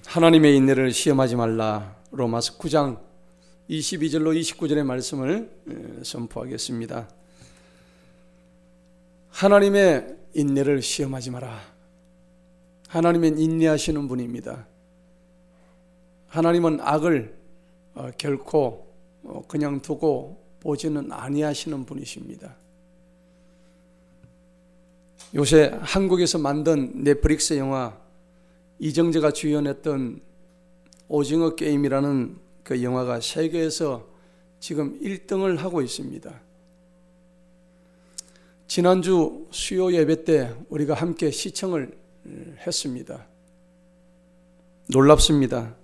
하나님의 인내를 시험하지 말라. 로마서 9장 22절로 29절의 말씀을 선포하겠습니다. 하나님의 인내를 시험하지 마라. 하나님은 인내하시는 분입니다. 하나님은 악을 결코 그냥 두고 보지는 아니하시는 분이십니다. 요새 한국에서 만든 넷플릭스 영화 이정재가 주연했던 오징어 게임이라는 그 영화가 세계에서 지금 1등을 하고 있습니다. 지난주 수요 예배 때 우리가 함께 시청을 했습니다. 놀랍습니다.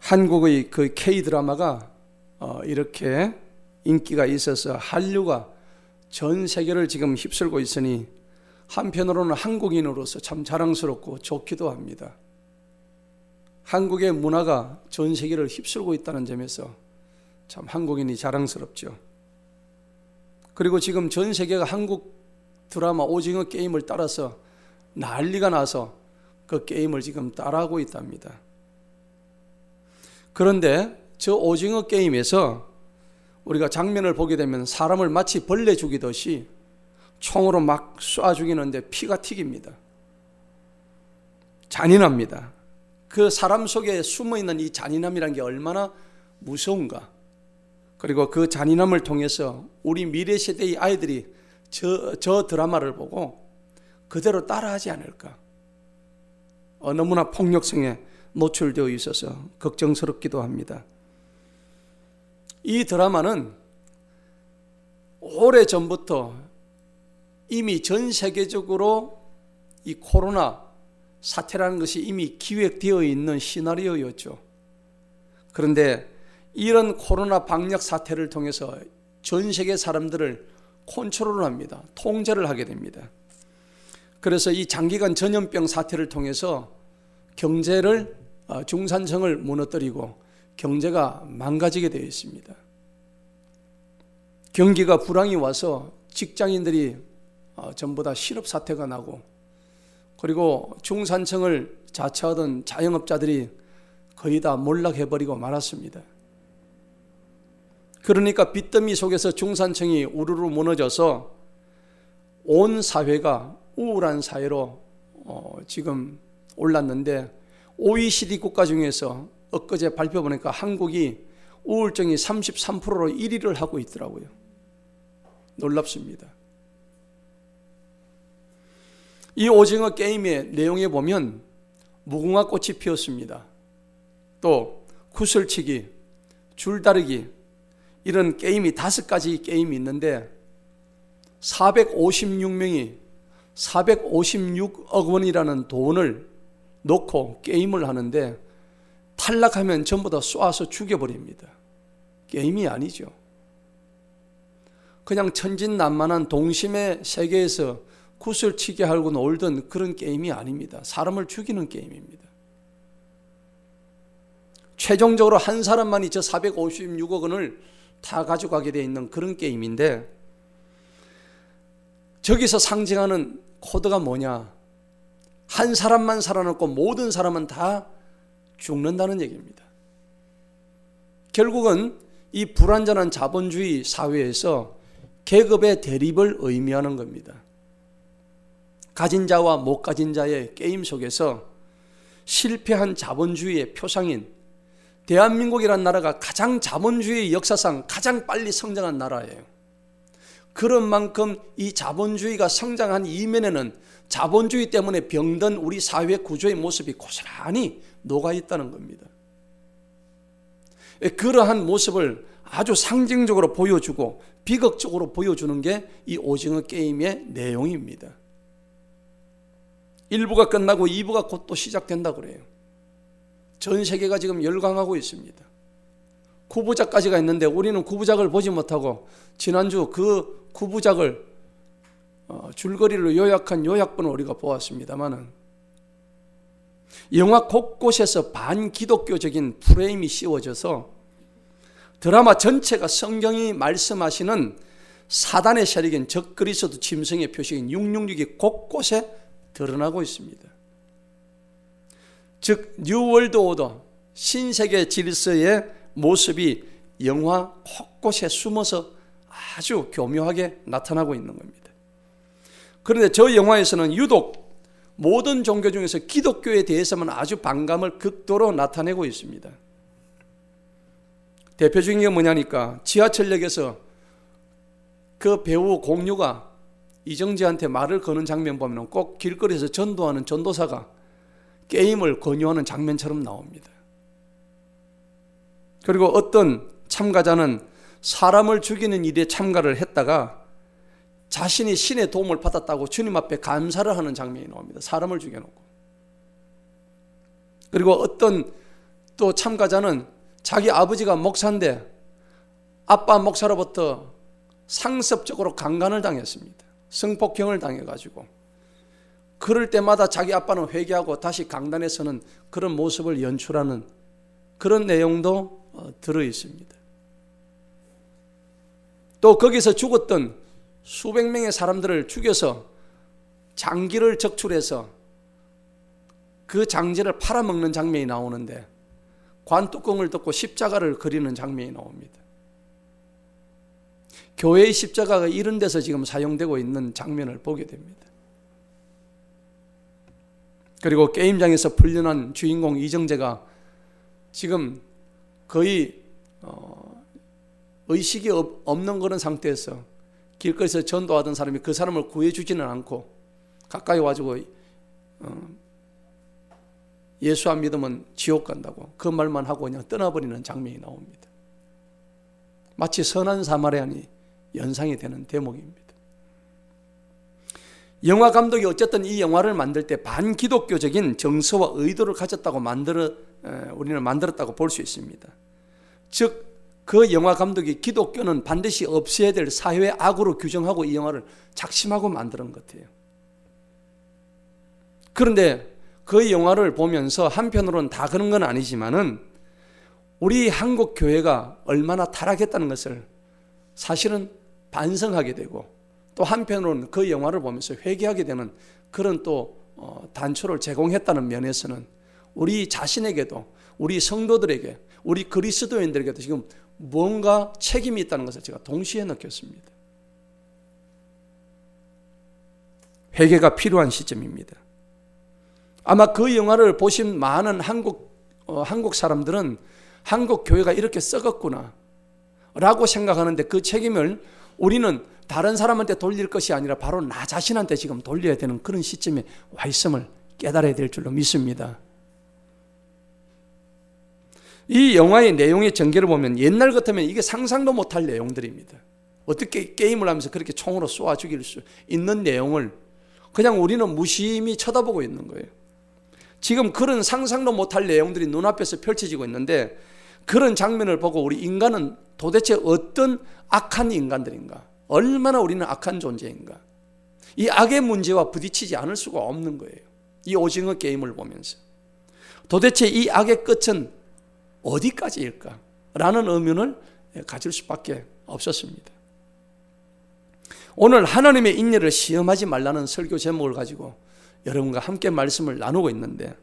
한국의 그 K-드라마가 이렇게 인기가 있어서 한류가 전 세계를 지금 휩쓸고 있으니 한편으로는 한국인으로서 참 자랑스럽고 좋기도 합니다. 한국의 문화가 전 세계를 휩쓸고 있다는 점에서 참 한국인이 자랑스럽죠. 그리고 지금 전 세계가 한국 드라마 오징어 게임을 따라서 난리가 나서 그 게임을 지금 따라하고 있답니다. 그런데 저 오징어 게임에서 우리가 장면을 보게 되면 사람을 마치 벌레 죽이듯이 총으로 막 쏴 죽이는데 피가 튀깁니다. 잔인합니다. 그 사람 속에 숨어있는 이 잔인함이란 게 얼마나 무서운가. 그리고 그 잔인함을 통해서 우리 미래 세대의 아이들이 저 드라마를 보고 그대로 따라하지 않을까. 너무나 폭력성에 노출되어 있어서 걱정스럽기도 합니다. 이 드라마는 오래전부터 이미 전 세계적으로 이 코로나 사태라는 것이 이미 기획되어 있는 시나리오였죠. 그런데 이런 코로나 방역 사태를 통해서 전 세계 사람들을 컨트롤을 합니다. 통제를 하게 됩니다. 그래서 이 장기간 전염병 사태를 통해서 경제를 중산층을 무너뜨리고 경제가 망가지게 되어 있습니다. 경기가 불황이 와서 직장인들이 전부 다 실업 사태가 나고, 그리고 중산층을 자처하던 자영업자들이 거의 다 몰락해버리고 말았습니다. 그러니까 빚더미 속에서 중산층이 우르르 무너져서 온 사회가 우울한 사회로 지금 올랐는데, OECD 국가 중에서 엊그제 발표 보니까 한국이 우울증이 33%로 1위를 하고 있더라고요. 놀랍습니다. 이 오징어 게임의 내용에 보면 무궁화 꽃이 피었습니다. 또 구슬치기, 줄다리기, 이런 게임이 5가지 게임이 있는데 456명이 456억 원이라는 돈을 놓고 게임을 하는데 탈락하면 전부 다 쏴서 죽여버립니다. 게임이 아니죠. 그냥 천진난만한 동심의 세계에서 구슬치기 하고 놀던 그런 게임이 아닙니다. 사람을 죽이는 게임입니다. 최종적으로 한 사람만이 저 456억 원을 다 가져가게 되어 있는 그런 게임인데, 저기서 상징하는 코드가 뭐냐? 한 사람만 살아남고 모든 사람은 다 죽는다는 얘기입니다. 결국은 이 불완전한 자본주의 사회에서 계급의 대립을 의미하는 겁니다. 가진 자와 못 가진 자의 게임 속에서 실패한 자본주의의 표상인 대한민국이라는 나라가 가장 자본주의 역사상 가장 빨리 성장한 나라예요. 그런 만큼 이 자본주의가 성장한 이면에는 자본주의 때문에 병든 우리 사회 구조의 모습이 고스란히 녹아있다는 겁니다. 그러한 모습을 아주 상징적으로 보여주고 비극적으로 보여주는 게 이 오징어 게임의 내용입니다. 1부가 끝나고 2부가 곧 또 시작된다고 그래요. 전 세계가 지금 열광하고 있습니다. 9부작까지가 있는데 우리는 9부작을 보지 못하고 지난주 그 9부작을 줄거리로 요약한 요약본을 우리가 보았습니다만은, 영화 곳곳에서 반기독교적인 프레임이 씌워져서 드라마 전체가 성경이 말씀하시는 사단의 세력인 적그리스도 짐승의 표식인 666이 곳곳에 드러나고 있습니다. 즉 뉴월드 오더, 신세계 질서의 모습이 영화 곳곳에 숨어서 아주 교묘하게 나타나고 있는 겁니다. 그런데 저 영화에서는 유독 모든 종교 중에서 기독교에 대해서만 아주 반감을 극도로 나타내고 있습니다. 대표적인 게 뭐냐니까, 지하철역에서 그 배우 공유가 이정재한테 말을 거는 장면 보면 꼭 길거리에서 전도하는 전도사가 게임을 권유하는 장면처럼 나옵니다. 그리고 어떤 참가자는 사람을 죽이는 일에 참가를 했다가 자신이 신의 도움을 받았다고 주님 앞에 감사를 하는 장면이 나옵니다. 사람을 죽여놓고. 그리고 어떤 또 참가자는 자기 아버지가 목사인데 아빠 목사로부터 상습적으로 강간을 당했습니다. 성폭행을 당해가지고 그럴 때마다 자기 아빠는 회개하고 다시 강단에 서는 그런 모습을 연출하는 그런 내용도 들어있습니다. 또 거기서 죽었던 수백 명의 사람들을 죽여서 장기를 적출해서 그 장지를 팔아먹는 장면이 나오는데 관뚜껑을 덮고 십자가를 그리는 장면이 나옵니다. 교회의 십자가가 이런 데서 지금 사용되고 있는 장면을 보게 됩니다. 그리고 게임장에서 풀려난 주인공 이정재가 지금 거의 의식이 없는 그런 상태에서 길거리에서 전도하던 사람이 그 사람을 구해주지는 않고 가까이 와가지고 예수 안 믿으면 지옥 간다고 그 말만 하고 그냥 떠나버리는 장면이 나옵니다. 마치 선한 사마리아인이 연상이 되는 대목입니다. 영화 감독이 어쨌든 이 영화를 만들 때 반기독교적인 정서와 의도를 가졌다고 우리는 만들었다고 볼 수 있습니다. 즉 그 영화 감독이 기독교는 반드시 없애야 될 사회의 악으로 규정하고 이 영화를 작심하고 만드는 것 같아요. 그런데 그 영화를 보면서 한편으로는 다 그런 건 아니지만은 우리 한국 교회가 얼마나 타락했다는 것을 사실은 반성하게 되고 또 한편으로는 그 영화를 보면서 회개하게 되는 그런 또 단초를 제공했다는 면에서는 우리 자신에게도 우리 성도들에게 우리 그리스도인들에게도 지금 뭔가 책임이 있다는 것을 제가 동시에 느꼈습니다. 회개가 필요한 시점입니다. 아마 그 영화를 보신 많은 한국 사람들은 한국 교회가 이렇게 썩었구나 라고 생각하는데 그 책임을 우리는 다른 사람한테 돌릴 것이 아니라 바로 나 자신한테 지금 돌려야 되는 그런 시점에 와 있음을 깨달아야 될 줄로 믿습니다. 이 영화의 내용의 전개를 보면 옛날 같으면 이게 상상도 못할 내용들입니다. 어떻게 게임을 하면서 그렇게 총으로 쏘아 죽일 수 있는 내용을 그냥 우리는 무심히 쳐다보고 있는 거예요. 지금 그런 상상도 못할 내용들이 눈앞에서 펼쳐지고 있는데 그런 장면을 보고 우리 인간은 도대체 어떤 악한 인간들인가? 얼마나 우리는 악한 존재인가? 이 악의 문제와 부딪히지 않을 수가 없는 거예요. 이 오징어 게임을 보면서. 도대체 이 악의 끝은 어디까지일까? 라는 의문을 가질 수밖에 없었습니다. 오늘 하나님의 인내를 시험하지 말라는 설교 제목을 가지고 여러분과 함께 말씀을 나누고 있는데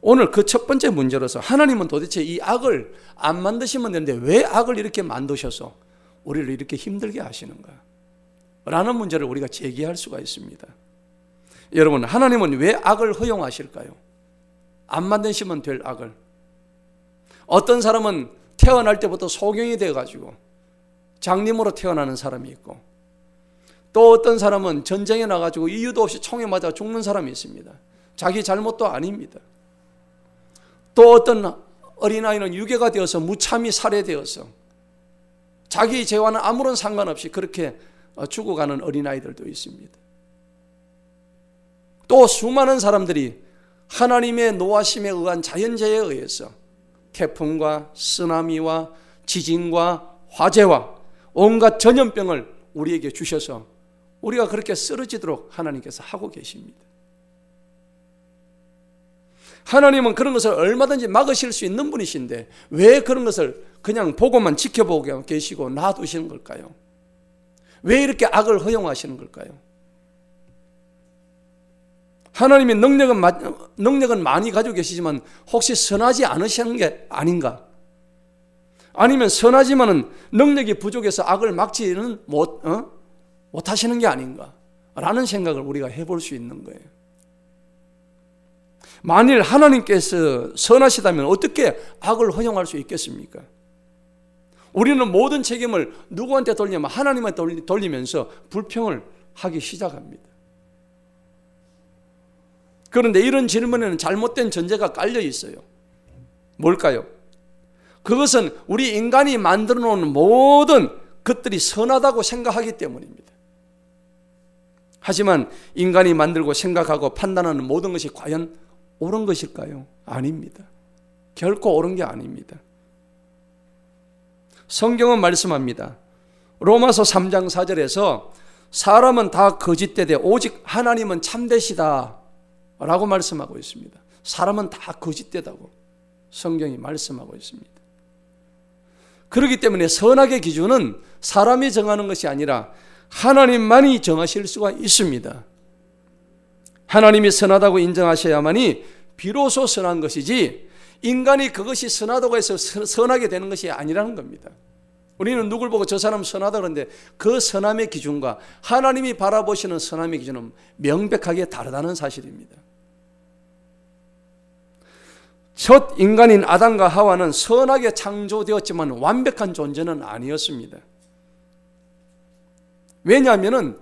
오늘 그 첫 번째 문제로서 하나님은 도대체 이 악을 안 만드시면 되는데 왜 악을 이렇게 만드셔서 우리를 이렇게 힘들게 하시는가? 라는 문제를 우리가 제기할 수가 있습니다. 여러분, 하나님은 왜 악을 허용하실까요? 안 만드시면 될 악을. 어떤 사람은 태어날 때부터 소경이 돼가지고 장님으로 태어나는 사람이 있고 또 어떤 사람은 전쟁에 나가지고 이유도 없이 총에 맞아 죽는 사람이 있습니다. 자기 잘못도 아닙니다. 또 어떤 어린아이는 유괴가 되어서 무참히 살해되어서 자기 죄와는 아무런 상관없이 그렇게 죽어가는 어린아이들도 있습니다. 또 수많은 사람들이 하나님의 노하심에 의한 자연재해에 의해서 태풍과 쓰나미와 지진과 화재와 온갖 전염병을 우리에게 주셔서 우리가 그렇게 쓰러지도록 하나님께서 하고 계십니다. 하나님은 그런 것을 얼마든지 막으실 수 있는 분이신데 왜 그런 것을 그냥 보고만 지켜보고 계시고 놔두시는 걸까요? 왜 이렇게 악을 허용하시는 걸까요? 하나님이 능력은 많이 가지고 계시지만 혹시 선하지 않으시는 게 아닌가? 아니면 선하지만은 능력이 부족해서 악을 막지는 못하시는 게 아닌가? 라는 생각을 우리가 해볼 수 있는 거예요. 만일 하나님께서 선하시다면 어떻게 악을 허용할 수 있겠습니까? 우리는 모든 책임을 누구한테 돌리냐면 하나님한테 돌리면서 불평을 하기 시작합니다. 그런데 이런 질문에는 잘못된 전제가 깔려 있어요. 뭘까요? 그것은 우리 인간이 만들어 놓은 모든 것들이 선하다고 생각하기 때문입니다. 하지만 인간이 만들고 생각하고 판단하는 모든 것이 과연 옳은 것일까요? 아닙니다. 결코 옳은 게 아닙니다. 성경은 말씀합니다. 로마서 3장 4절에서 사람은 다 거짓되되 오직 하나님은 참되시다 라고 말씀하고 있습니다. 사람은 다 거짓되다고 성경이 말씀하고 있습니다. 그렇기 때문에 선악의 기준은 사람이 정하는 것이 아니라 하나님만이 정하실 수가 있습니다. 하나님이 선하다고 인정하셔야만이 비로소 선한 것이지 인간이 그것이 선하다고 해서 선하게 되는 것이 아니라는 겁니다. 우리는 누굴 보고 저 사람 선하다 그러는데 그 선함의 기준과 하나님이 바라보시는 선함의 기준은 명백하게 다르다는 사실입니다. 첫 인간인 아담과 하와는 선하게 창조되었지만 완벽한 존재는 아니었습니다. 왜냐하면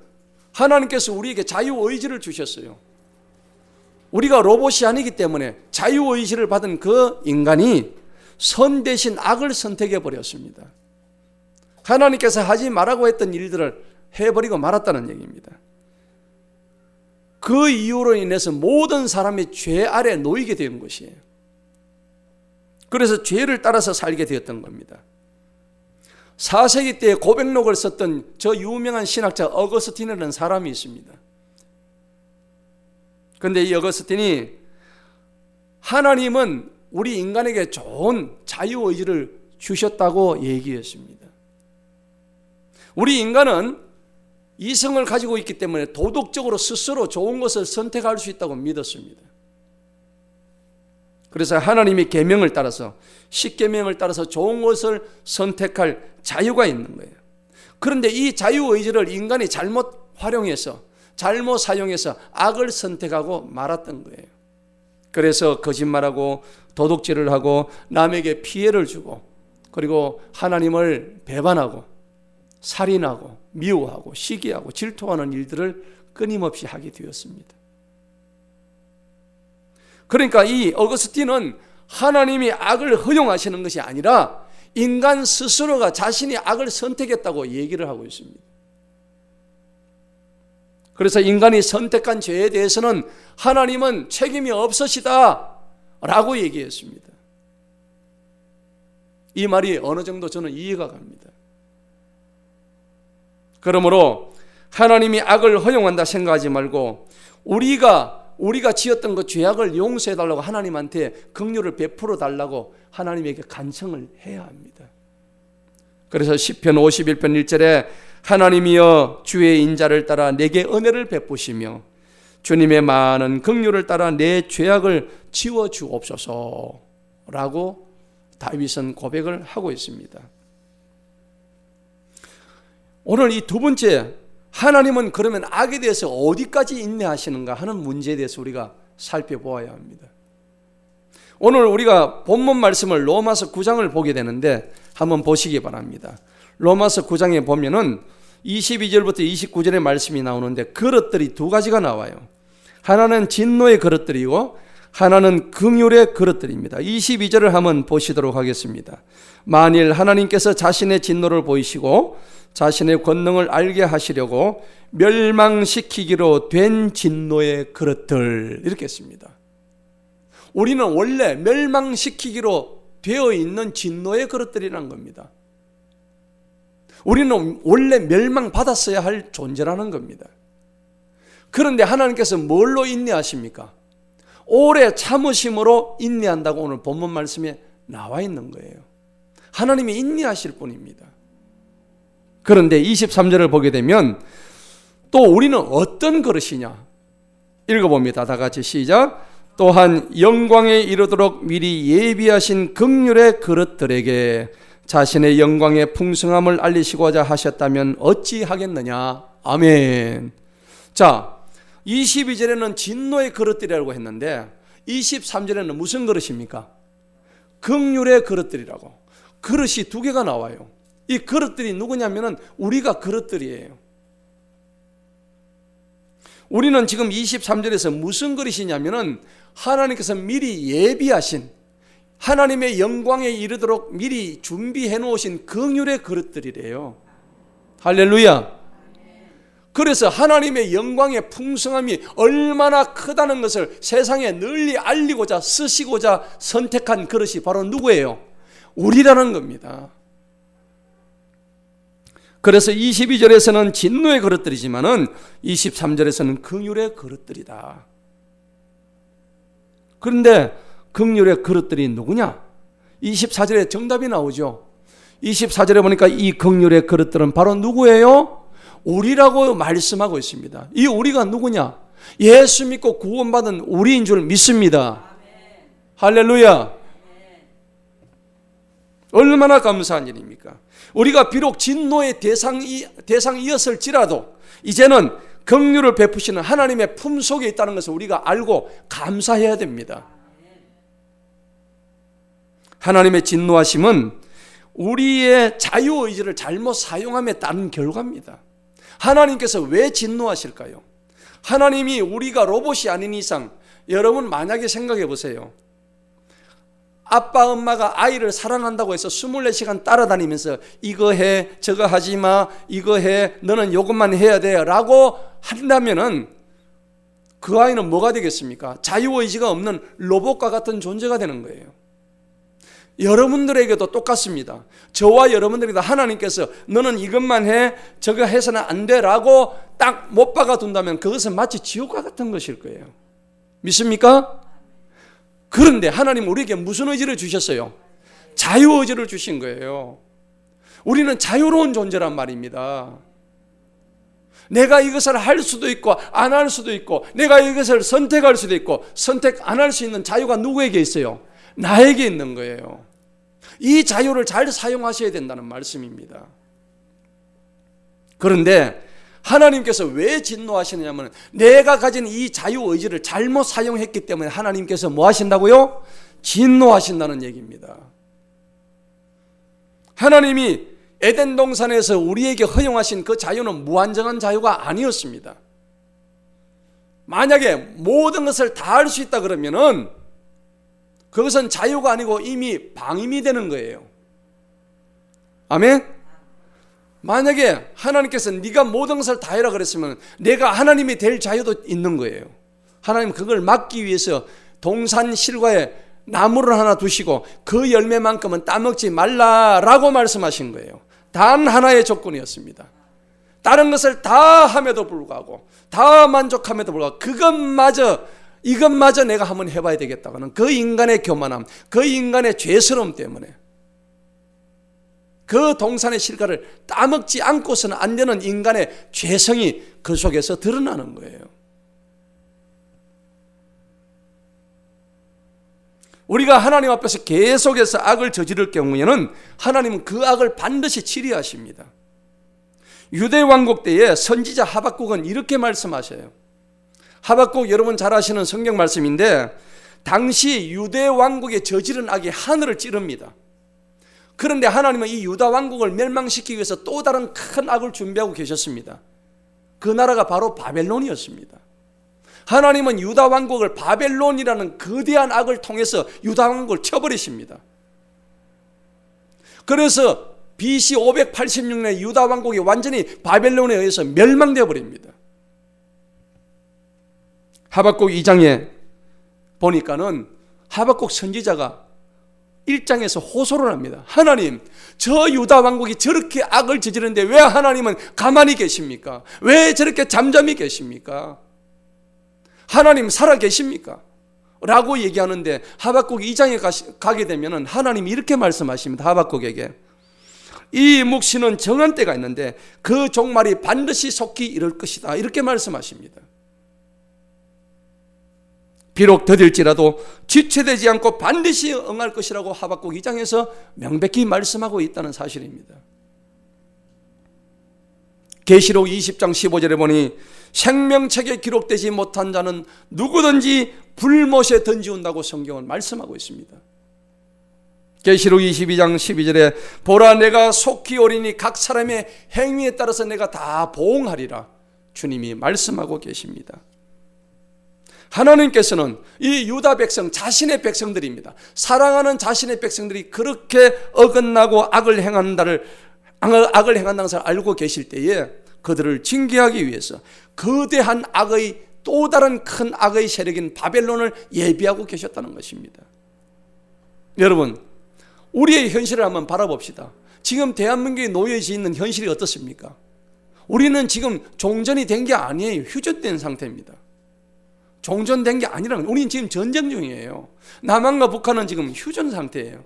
하나님께서 우리에게 자유의지를 주셨어요. 우리가 로봇이 아니기 때문에 자유의지를 받은 그 인간이 선 대신 악을 선택해 버렸습니다. 하나님께서 하지 말라고 했던 일들을 해버리고 말았다는 얘기입니다. 그 이유로 인해서 모든 사람이 죄 아래 놓이게 된 것이에요. 그래서 죄를 따라서 살게 되었던 겁니다. 4세기 때 고백록을 썼던 저 유명한 신학자 어거스틴이라는 사람이 있습니다. 그런데 이 어거스틴이 하나님은 우리 인간에게 좋은 자유의지를 주셨다고 얘기했습니다. 우리 인간은 이성을 가지고 있기 때문에 도덕적으로 스스로 좋은 것을 선택할 수 있다고 믿었습니다. 그래서 하나님이 계명을 따라서 10계명을 따라서 좋은 것을 선택할 자유가 있는 거예요. 그런데 이 자유의지를 인간이 잘못 활용해서 잘못 사용해서 악을 선택하고 말았던 거예요. 그래서 거짓말하고 도둑질을 하고 남에게 피해를 주고 그리고 하나님을 배반하고 살인하고 미워하고 시기하고 질투하는 일들을 끊임없이 하게 되었습니다. 그러니까 이 어거스틴은 하나님이 악을 허용하시는 것이 아니라 인간 스스로가 자신이 악을 선택했다고 얘기를 하고 있습니다. 그래서 인간이 선택한 죄에 대해서는 하나님은 책임이 없으시다 라고 얘기했습니다. 이 말이 어느 정도 저는 이해가 갑니다. 그러므로 하나님이 악을 허용한다 생각하지 말고 우리가 지었던 그 죄악을 용서해달라고 하나님한테 긍휼을 베풀어 달라고 하나님에게 간청을 해야 합니다. 그래서 시편 51편 1절에 하나님이여 주의 인자를 따라 내게 은혜를 베푸시며 주님의 많은 긍휼을 따라 내 죄악을 지워주옵소서 라고 다윗은 고백을 하고 있습니다. 오늘 이 두 번째, 하나님은 그러면 악에 대해서 어디까지 인내하시는가 하는 문제에 대해서 우리가 살펴보아야 합니다. 오늘 우리가 본문 말씀을 로마서 9장을 보게 되는데 한번 보시기 바랍니다. 로마서 9장에 보면은 22절부터 29절의 말씀이 나오는데 그릇들이 두 가지가 나와요. 하나는 진노의 그릇들이고 하나는 긍휼의 그릇들입니다. 22절을 한번 보시도록 하겠습니다. 만일 하나님께서 자신의 진노를 보이시고 자신의 권능을 알게 하시려고 멸망시키기로 된 진노의 그릇들 이렇게 했습니다. 우리는 원래 멸망시키기로 되어 있는 진노의 그릇들이라는 겁니다. 우리는 원래 멸망받았어야 할 존재라는 겁니다. 그런데 하나님께서 뭘로 인내하십니까? 오래 참으심으로 인내한다고 오늘 본문 말씀에 나와 있는 거예요. 하나님이 인내하실 분입니다. 그런데 23절을 보게 되면 또 우리는 어떤 그릇이냐? 읽어봅니다. 다 같이 시작. 또한 영광에 이르도록 미리 예비하신 긍휼의 그릇들에게 자신의 영광의 풍성함을 알리시고자 하셨다면 어찌하겠느냐. 아멘. 자, 22절에는 진노의 그릇들이라고 했는데 23절에는 무슨 그릇입니까? 긍휼의 그릇들이라고. 그릇이 두 개가 나와요. 이 그릇들이 누구냐면은 우리가 그릇들이에요. 우리는 지금 23절에서 무슨 그릇이냐면은 하나님께서 미리 예비하신 하나님의 영광에 이르도록 미리 준비해 놓으신 긍휼의 그릇들이래요. 할렐루야. 그래서 하나님의 영광의 풍성함이 얼마나 크다는 것을 세상에 널리 알리고자 쓰시고자 선택한 그릇이 바로 누구예요? 우리라는 겁니다. 그래서 22절에서는 진노의 그릇들이지만은 23절에서는 긍휼의 그릇들이다. 그런데 긍휼의 그릇들이 누구냐? 24절에 정답이 나오죠. 24절에 보니까 이 긍휼의 그릇들은 바로 누구예요? 우리라고 말씀하고 있습니다. 이 우리가 누구냐? 예수 믿고 구원받은 우리인 줄 믿습니다. 할렐루야. 얼마나 감사한 일입니까? 우리가 비록 진노의 대상이었을지라도 이제는 긍휼을 베푸시는 하나님의 품속에 있다는 것을 우리가 알고 감사해야 됩니다. 하나님의 진노하심은 우리의 자유의지를 잘못 사용함에 따른 결과입니다. 하나님께서 왜 진노하실까요? 하나님이 우리가 로봇이 아닌 이상, 여러분 만약에 생각해 보세요. 아빠 엄마가 아이를 사랑한다고 해서 24시간 따라다니면서 이거 해, 저거 하지 마, 이거 해, 너는 이것만 해야 돼 라고 한다면은 그 아이는 뭐가 되겠습니까? 자유의지가 없는 로봇과 같은 존재가 되는 거예요. 여러분들에게도 똑같습니다. 저와 여러분들에게도 하나님께서 너는 이것만 해, 저거 해서는 안 돼 라고 딱 못 박아 둔다면 그것은 마치 지옥과 같은 것일 거예요. 믿습니까? 그런데 하나님 우리에게 무슨 의지를 주셨어요? 자유의지를 주신 거예요. 우리는 자유로운 존재란 말입니다. 내가 이것을 할 수도 있고 안 할 수도 있고 내가 이것을 선택할 수도 있고 선택 안 할 수 있는 자유가 누구에게 있어요? 나에게 있는 거예요. 이 자유를 잘 사용하셔야 된다는 말씀입니다. 그런데 하나님께서 왜 진노하시느냐면 내가 가진 이 자유의지를 잘못 사용했기 때문에 하나님께서 뭐 하신다고요? 진노하신다는 얘기입니다. 하나님이 에덴 동산에서 우리에게 허용하신 그 자유는 무한정한 자유가 아니었습니다. 만약에 모든 것을 다 할 수 있다 그러면은 그것은 자유가 아니고 이미 방임이 되는 거예요. 아멘? 만약에 하나님께서 네가 모든 것을 다 해라 그랬으면 내가 하나님이 될 자유도 있는 거예요. 하나님 그걸 막기 위해서 동산 실과에 나무를 하나 두시고 그 열매만큼은 따먹지 말라라고 말씀하신 거예요. 단 하나의 조건이었습니다. 다른 것을 다 함에도 불구하고 다 만족함에도 불구하고 이것마저 내가 한번 해봐야 되겠다고는 그 인간의 교만함, 그 인간의 죄스러움 때문에 그 동산의 실과를 따먹지 않고서는 안 되는 인간의 죄성이 그 속에서 드러나는 거예요. 우리가 하나님 앞에서 계속해서 악을 저지를 경우에는 하나님은 그 악을 반드시 치리하십니다. 유대 왕국 때에 선지자 하박국은 이렇게 말씀하셔요. 하박국 여러분 잘 아시는 성경 말씀인데 당시 유대 왕국에 저지른 악이 하늘을 찌릅니다. 그런데 하나님은 이 유다 왕국을 멸망시키기 위해서 또 다른 큰 악을 준비하고 계셨습니다. 그 나라가 바로 바벨론이었습니다. 하나님은 유다 왕국을 바벨론이라는 거대한 악을 통해서 유다 왕국을 쳐버리십니다. 그래서 BC 586년에 유다 왕국이 완전히 바벨론에 의해서 멸망되어 버립니다. 하박국 2장에 보니까는 하박국 선지자가 1장에서 호소를 합니다. 하나님, 저 유다 왕국이 저렇게 악을 저지르는데 왜 하나님은 가만히 계십니까? 왜 저렇게 잠잠히 계십니까? 하나님 살아 계십니까? 라고 얘기하는데 하박국 2장에 가게 되면 하나님이 이렇게 말씀하십니다. 하박국에게 이 묵시는 정한 때가 있는데 그 종말이 반드시 속히 이럴 것이다. 이렇게 말씀하십니다. 비록 더딜지라도 지체되지 않고 반드시 응할 것이라고 하박국 2장에서 명백히 말씀하고 있다는 사실입니다. 계시록 20장 15절에 보니 생명책에 기록되지 못한 자는 누구든지 불못에 던지운다고 성경은 말씀하고 있습니다. 계시록 22장 12절에 보라 내가 속히 오리니 각 사람의 행위에 따라서 내가 다 보응하리라 주님이 말씀하고 계십니다. 하나님께서는 이 유다 백성, 자신의 백성들입니다. 사랑하는 자신의 백성들이 그렇게 어긋나고 악을 행한다는 것을 알고 계실 때에 그들을 징계하기 위해서 거대한 악의 또 다른 큰 악의 세력인 바벨론을 예비하고 계셨다는 것입니다. 여러분, 우리의 현실을 한번 바라봅시다. 지금 대한민국에 놓여져 있는 현실이 어떻습니까? 우리는 지금 종전이 된 게 아니에요. 휴전된 상태입니다. 종전된 게 아니라 우리는 지금 전쟁 중이에요. 남한과 북한은 지금 휴전 상태예요.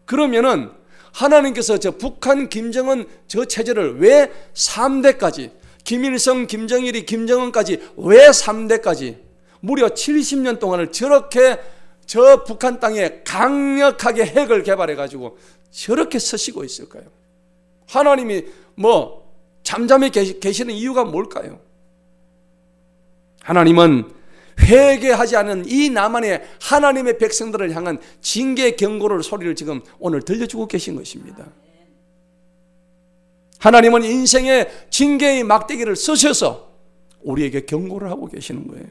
그러면은 하나님께서 저 북한 김정은 저 체제를 왜 3대까지 김일성, 김정일이, 김정은까지 왜 3대까지 무려 70년 동안을 저렇게 저 북한 땅에 강력하게 핵을 개발해 가지고 저렇게 서시고 있을까요? 하나님이 잠잠히 계시는 이유가 뭘까요? 하나님은 회개하지 않은 이 남한의 하나님의 백성들을 향한 징계 경고를 소리를 지금 오늘 들려주고 계신 것입니다. 하나님은 인생의 징계의 막대기를 쓰셔서 우리에게 경고를 하고 계시는 거예요.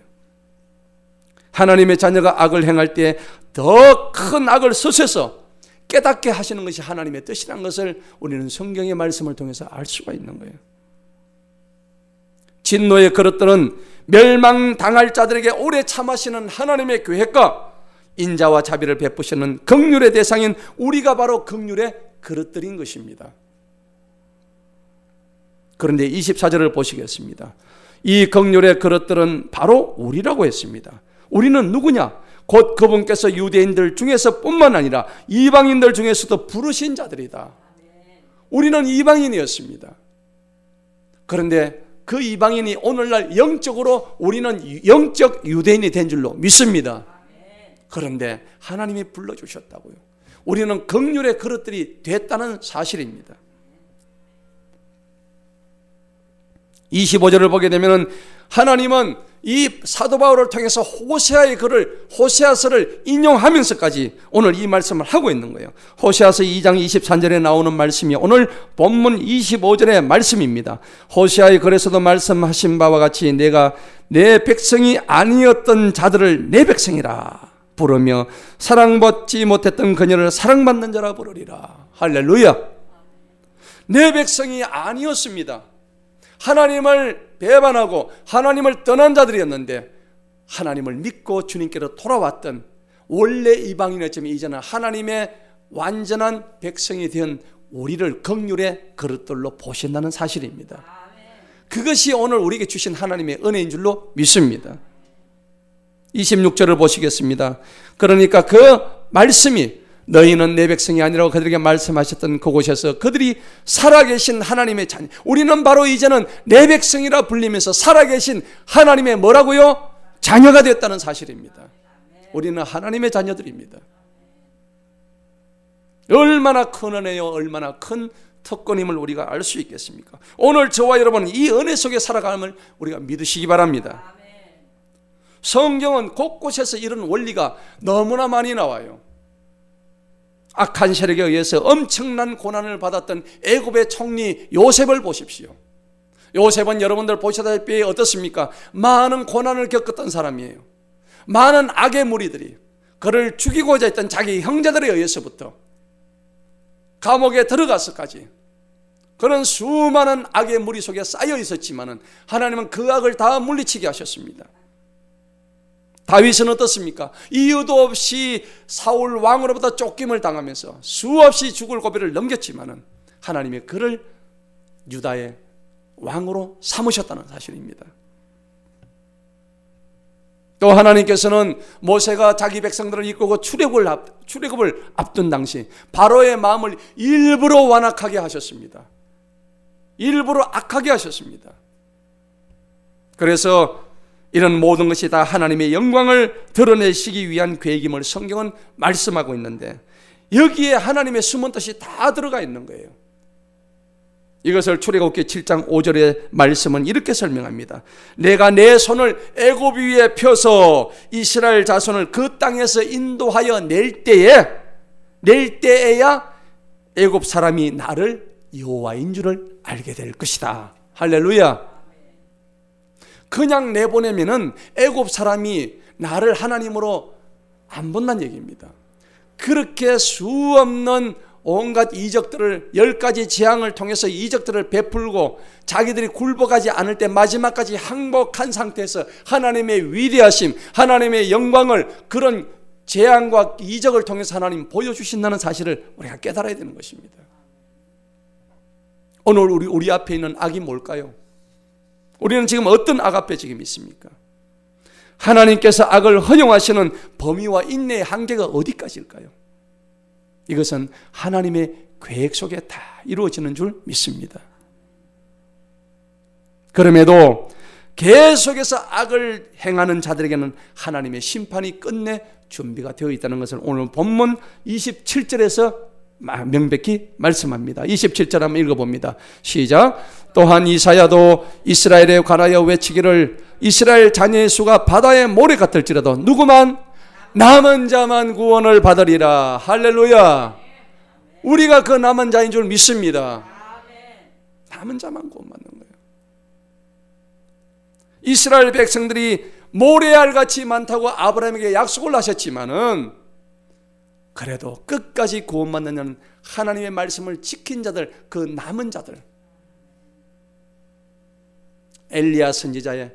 하나님의 자녀가 악을 행할 때 더 큰 악을 쓰셔서 깨닫게 하시는 것이 하나님의 뜻이라는 것을 우리는 성경의 말씀을 통해서 알 수가 있는 거예요. 진노의 그릇들은 멸망당할 자들에게 오래 참으시는 하나님의 계획과 인자와 자비를 베푸시는 긍휼의 대상인 우리가 바로 긍휼의 그릇들인 것입니다. 그런데 24절을 보시겠습니다. 이 긍휼의 그릇들은 바로 우리라고 했습니다. 우리는 누구냐? 곧 그분께서 유대인들 중에서 뿐만 아니라 이방인들 중에서도 부르신 자들이다. 우리는 이방인이었습니다. 그런데 그 이방인이 오늘날 영적으로 우리는 영적 유대인이 된 줄로 믿습니다. 그런데 하나님이 불러주셨다고요. 우리는 긍휼의 그릇들이 됐다는 사실입니다. 25절을 보게 되면 하나님은 이 사도 바울을 통해서 호세아서를 인용하면서까지 오늘 이 말씀을 하고 있는 거예요. 호세아서 2장 23절에 나오는 말씀이 오늘 본문 25절의 말씀입니다. 호세아의 글에서도 말씀하신 바와 같이 내가 내 백성이 아니었던 자들을 내 백성이라 부르며 사랑받지 못했던 그녀를 사랑받는 자라 부르리라. 할렐루야. 내 백성이 아니었습니다. 하나님을 배반하고 하나님을 떠난 자들이었는데 하나님을 믿고 주님께로 돌아왔던 원래 이방인이었지만 이제는 하나님의 완전한 백성이 된 우리를 긍휼의 그릇들로 보신다는 사실입니다. 그것이 오늘 우리에게 주신 하나님의 은혜인 줄로 믿습니다. 26절을 보시겠습니다. 그러니까 그 말씀이 너희는 내 백성이 아니라고 그들에게 말씀하셨던 그곳에서 그들이 살아계신 하나님의 자녀, 우리는 바로 이제는 내 백성이라 불리면서 살아계신 하나님의 뭐라고요? 자녀가 되었다는 사실입니다. 우리는 하나님의 자녀들입니다. 얼마나 큰 은혜요, 얼마나 큰 특권임을 우리가 알 수 있겠습니까? 오늘 저와 여러분 이 은혜 속에 살아감을 우리가 믿으시기 바랍니다. 성경은 곳곳에서 이런 원리가 너무나 많이 나와요. 악한 세력에 의해서 엄청난 고난을 받았던 애굽의 총리 요셉을 보십시오. 요셉은 여러분들 보시다시피 어떻습니까? 많은 고난을 겪었던 사람이에요. 많은 악의 무리들이 그를 죽이고자 했던 자기 형제들에 의해서부터 감옥에 들어가서까지 그런 수많은 악의 무리 속에 쌓여 있었지만은 하나님은 그 악을 다 물리치게 하셨습니다. 다윗은 어떻습니까? 이유도 없이 사울 왕으로부터 쫓김을 당하면서 수없이 죽을 고비를 넘겼지만은 하나님이 그를 유다의 왕으로 삼으셨다는 사실입니다. 또 하나님께서는 모세가 자기 백성들을 이끌고 출애굽을 앞둔 당시 바로의 마음을 일부러 완악하게 하셨습니다. 일부러 악하게 하셨습니다. 그래서 이런 모든 것이 다 하나님의 영광을 드러내시기 위한 계획임을 성경은 말씀하고 있는데, 여기에 하나님의 숨은 뜻이 다 들어가 있는 거예요. 이것을 출애굽기 7장 5절의 말씀은 이렇게 설명합니다. 내가 내 손을 애굽 위에 펴서 이스라엘 자손을 그 땅에서 인도하여 낼 때에야 애굽 사람이 나를 여호와인 줄을 알게 될 것이다. 할렐루야. 그냥 내보내면은 애굽 사람이 나를 하나님으로 안 본다는 얘기입니다. 그렇게 수없는 온갖 이적들을 10가지 재앙을 통해서 이적들을 베풀고 자기들이 굴복하지 않을 때 마지막까지 항복한 상태에서 하나님의 위대하심, 하나님의 영광을 그런 재앙과 이적을 통해서 하나님 보여주신다는 사실을 우리가 깨달아야 되는 것입니다. 오늘 우리 앞에 있는 악이 뭘까요? 우리는 지금 어떤 악 앞에 지금 있습니까? 하나님께서 악을 허용하시는 범위와 인내의 한계가 어디까지일까요? 이것은 하나님의 계획 속에 다 이루어지는 줄 믿습니다. 그럼에도 계속해서 악을 행하는 자들에게는 하나님의 심판이 끝내 준비가 되어 있다는 것을 오늘 본문 27절에서 명백히 말씀합니다. 27절 한번 읽어봅니다. 시작. 또한 이사야도 이스라엘에 관하여 외치기를 이스라엘 자녀의 수가 바다의 모래 같을지라도 누구만 남은 자만 구원을 받으리라. 할렐루야. 우리가 그 남은 자인 줄 믿습니다. 남은 자만 구원받는 거예요. 이스라엘 백성들이 모래알같이 많다고 아브라함에게 약속을 하셨지만은 그래도 끝까지 구원받는 하나님의 말씀을 지킨 자들, 그 남은 자들, 엘리야 선지자의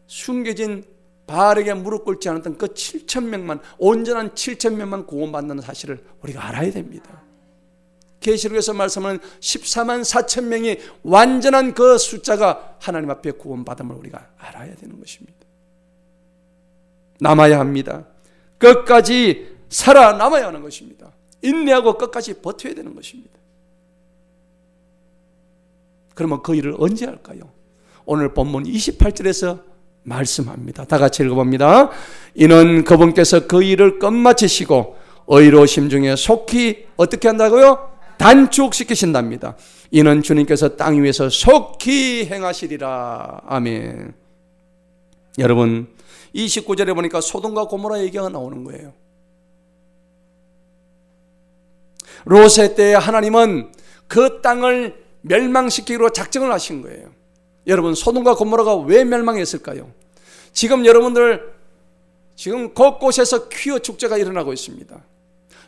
숨겨진 바알에게 무릎 꿇지 않았던 그 7,000명만, 온전한 7,000명만 구원받는 사실을 우리가 알아야 됩니다. 계시록에서 말씀하는 14만 4천 명이 완전한 그 숫자가 하나님 앞에 구원받음을 우리가 알아야 되는 것입니다. 남아야 합니다. 끝까지 살아남아야 하는 것입니다. 인내하고 끝까지 버텨야 되는 것입니다. 그러면 그 일을 언제 할까요? 오늘 본문 28절에서 말씀합니다. 다 같이 읽어봅니다. 이는 그분께서 그 일을 끝마치시고 의로우심 중에 속히 어떻게 한다고요? 단축시키신답니다. 이는 주님께서 땅 위에서 속히 행하시리라. 아멘. 여러분, 29절에 보니까 소돔과 고모라 얘기가 나오는 거예요. 롯의 때에 하나님은 그 땅을 멸망시키기로 작정을 하신 거예요. 여러분, 소돔과 고모라가 왜 멸망했을까요? 지금 여러분들 지금 곳곳에서 퀴어 축제가 일어나고 있습니다.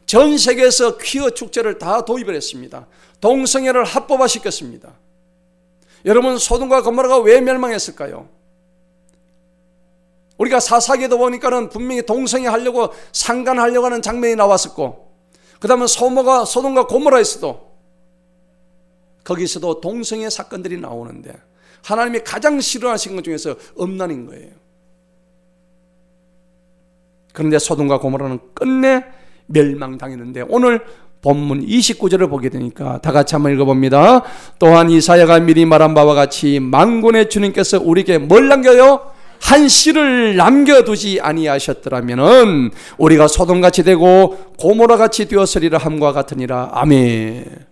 전 세계에서 퀴어 축제를 다 도입을 했습니다. 동성애를 합법화시켰습니다. 여러분, 소돔과 고모라가 왜 멸망했을까요? 우리가 사사기도 보니까는 분명히 동성애 하려고 상간하려고 하는 장면이 나왔었고, 그 다음에 소돔과 고모라에서도 거기서도 동성애 사건들이 나오는데 하나님이 가장 싫어하신 것 중에서 음란인 거예요. 그런데 소돔과 고모라는 끝내 멸망당했는데 오늘 본문 29절을 보게 되니까 다 같이 한번 읽어봅니다. 또한 이사야가 미리 말한 바와 같이 만군의 주님께서 우리에게 뭘 남겨요? 한 씨를 남겨두지 아니하셨더라면은 우리가 소돔같이 되고 고모라같이 되었으리라 함과 같으니라. 아멘.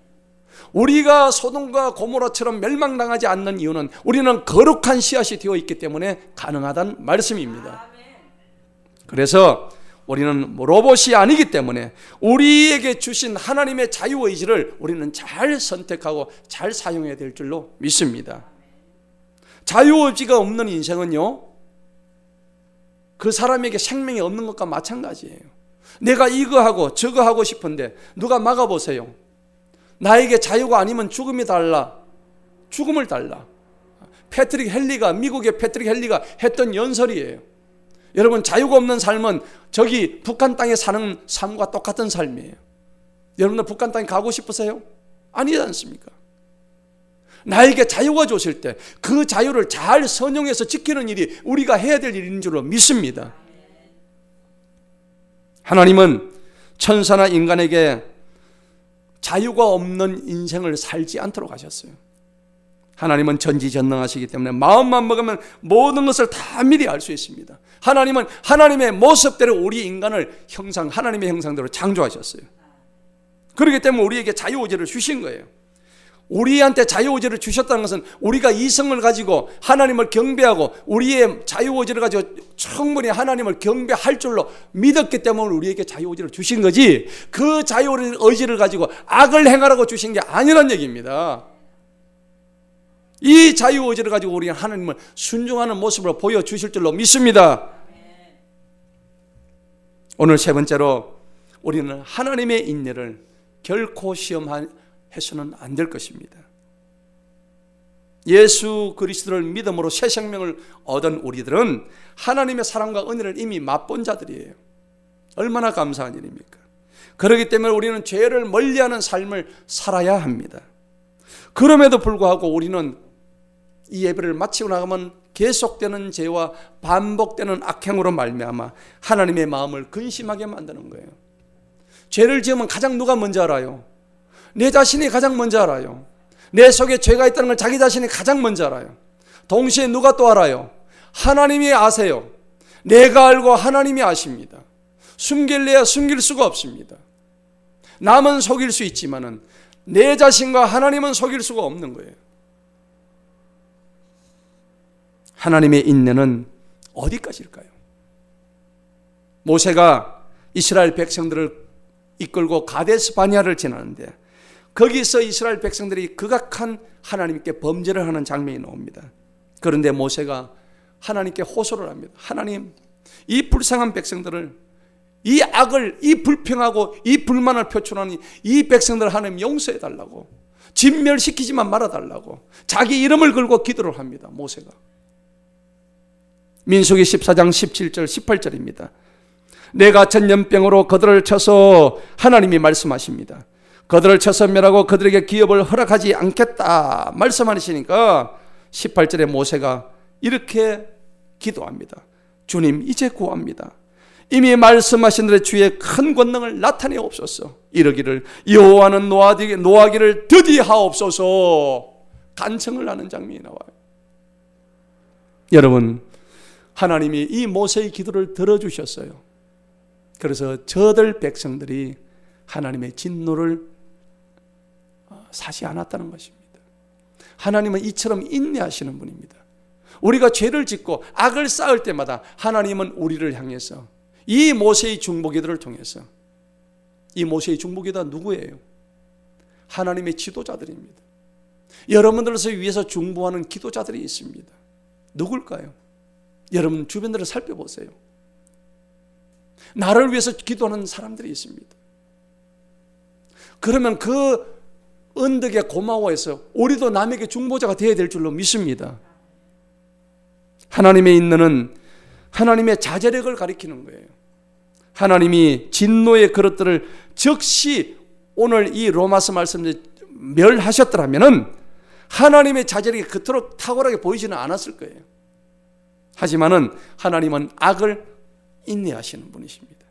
우리가 소돔과 고모라처럼 멸망당하지 않는 이유는 우리는 거룩한 씨앗이 되어 있기 때문에 가능하다는 말씀입니다. 그래서 우리는 로봇이 아니기 때문에 우리에게 주신 하나님의 자유의지를 우리는 잘 선택하고 잘 사용해야 될 줄로 믿습니다. 자유의지가 없는 인생은요, 그 사람에게 생명이 없는 것과 마찬가지예요. 내가 이거 하고 저거 하고 싶은데 누가 막아보세요. 나에게 자유가 아니면 죽음이 달라. 죽음을 달라. 미국의 패트릭 헬리가 했던 연설이에요. 여러분, 자유가 없는 삶은 저기 북한 땅에 사는 삶과 똑같은 삶이에요. 여러분들 북한 땅에 가고 싶으세요? 아니지 않습니까? 나에게 자유가 주실 때 그 자유를 잘 선용해서 지키는 일이 우리가 해야 될 일인 줄로 믿습니다. 하나님은 천사나 인간에게 자유가 없는 인생을 살지 않도록 하셨어요. 하나님은 전지전능하시기 때문에 마음만 먹으면 모든 것을 다 미리 알 수 있습니다. 하나님은 하나님의 모습대로 우리 인간을 하나님의 형상대로 창조하셨어요. 그렇기 때문에 우리에게 자유의지를 주신 거예요. 우리한테 자유의지를 주셨다는 것은 우리가 이성을 가지고 하나님을 경배하고 우리의 자유의지를 가지고 충분히 하나님을 경배할 줄로 믿었기 때문에 우리에게 자유의지를 주신 거지, 그 자유의지를 가지고 악을 행하라고 주신 게 아니란 얘기입니다. 이 자유의지를 가지고 우리는 하나님을 순종하는 모습으로 보여주실 줄로 믿습니다. 오늘 세 번째로, 우리는 하나님의 인내를 결코 시험해서는 안 될 것입니다. 예수 그리스도를 믿음으로 새 생명을 얻은 우리들은 하나님의 사랑과 은혜를 이미 맛본 자들이에요. 얼마나 감사한 일입니까? 그렇기 때문에 우리는 죄를 멀리하는 삶을 살아야 합니다. 그럼에도 불구하고 우리는 이 예배를 마치고 나가면 계속되는 죄와 반복되는 악행으로 말미암아 하나님의 마음을 근심하게 만드는 거예요. 죄를 지으면 가장 누가 먼저 알아요? 내 자신이 가장 먼저 알아요. 내 속에 죄가 있다는 걸 자기 자신이 가장 먼저 알아요. 동시에 누가 또 알아요? 하나님이 아세요. 내가 알고 하나님이 아십니다. 숨길래야 숨길 수가 없습니다. 남은 속일 수 있지만은 내 자신과 하나님은 속일 수가 없는 거예요. 하나님의 인내는 어디까지일까요? 모세가 이스라엘 백성들을 이끌고 가데스 바네아를 지나는데 거기서 이스라엘 백성들이 극악한 하나님께 범죄를 하는 장면이 나옵니다. 그런데 모세가 하나님께 호소를 합니다. 하나님, 이 불쌍한 백성들을, 이 악을, 이 불평하고 이 불만을 표출하는 이 백성들을 하나님 용서해 달라고, 진멸시키지만 말아달라고 자기 이름을 걸고 기도를 합니다. 모세가. 민수기 14장 17절 18절입니다. 내가 전염병으로 그들을 쳐서, 하나님이 말씀하십니다. 그들을 쳐서 멸하고 그들에게 기업을 허락하지 않겠다 말씀하시니까 18절에 모세가 이렇게 기도합니다. 주님, 이제 구합니다. 이미 말씀하신 대로 주의 큰 권능을 나타내옵소서. 이러기를, 여호와는 노하기를 드디하옵소서. 간청을 하는 장면이 나와요. 여러분, 하나님이 이 모세의 기도를 들어주셨어요. 그래서 저들 백성들이 하나님의 진노를 사지 않았다는 것입니다. 하나님은 이처럼 인내하시는 분입니다. 우리가 죄를 짓고 악을 쌓을 때마다 하나님은 우리를 향해서 이 모세의 중보기도를 통해서, 이 모세의 중보기도가 누구예요? 하나님의 지도자들입니다. 여러분들을 위해서 중보하는 기도자들이 있습니다. 누굴까요? 여러분 주변들을 살펴보세요. 나를 위해서 기도하는 사람들이 있습니다. 그러면 그 은덕에 고마워해서 우리도 남에게 중보자가 되어야 될 줄로 믿습니다. 하나님의 인내는 하나님의 자제력을 가리키는 거예요. 하나님이 진노의 그릇들을 즉시 오늘 이 로마서 말씀을 멸하셨더라면 하나님의 자제력이 그토록 탁월하게 보이지는 않았을 거예요. 하지만은 하나님은 악을 인내하시는 분이십니다.